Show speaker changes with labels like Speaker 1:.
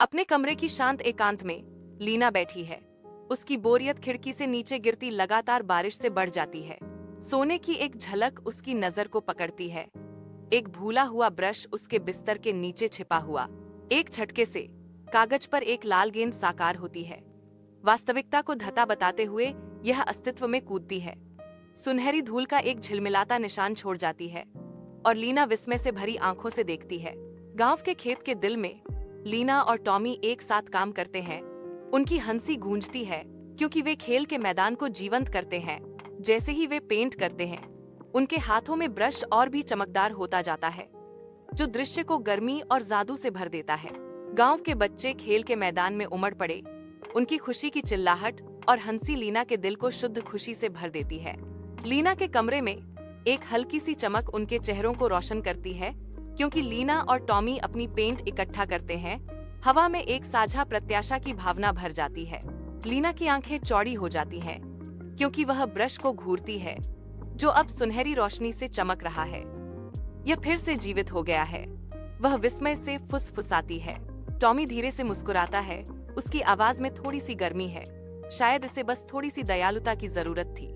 Speaker 1: अपने कमरे की शांत एकांत में लीना बैठी है। उसकी बोरियत खिड़की से नीचे गिरती लगातार बारिश से बढ़ जाती है। सोने की एक झलक उसकी नजर को पकड़ती है। एक भूला हुआ ब्रश उसके बिस्तर के नीचे छिपा हुआ। एक झटके से कागज पर एक लाल गेंद साकार होती है। वास्तविकता को धता बताते हुए यह अस्तित्व में कूदती है। सुनहरी धूल का एक झिलमिलाता निशान छोड़ जाती है और लीना विस्मय से भरी आंखों से देखती है। गांव के खेत के दिल में लीना और टॉमी एक साथ काम करते हैं। उनकी हंसी गूंजती है क्योंकि वे खेल के मैदान को जीवंत करते हैं। जैसे ही वे पेंट करते हैं, उनके हाथों में ब्रश और भी चमकदार होता जाता है, जो दृश्य को गर्मी और जादू से भर देता है। गांव के बच्चे खेल के मैदान में उमड़ पड़े। उनकी खुशी की चिल्लाहट और हंसी लीना के दिल को शुद्ध खुशी से भर देती है। लीना के कमरे में एक हल्की सी चमक उनके चेहरों को रोशन करती है, क्योंकि लीना और टॉमी अपनी पेंट इकट्ठा करते हैं। हवा में एक साझा प्रत्याशा की भावना भर जाती है। लीना की आंखें चौड़ी हो जाती हैं, क्योंकि वह ब्रश को घूरती है, जो अब सुनहरी रोशनी से चमक रहा है। यह फिर से जीवित हो गया है। वह विस्मय से फुसफुसाती है। टॉमी धीरे से मुस्कुराता है। उसकी आवाज में थोड़ी सी गर्मी है। शायद इसे बस थोड़ी सी दयालुता की जरूरत थी।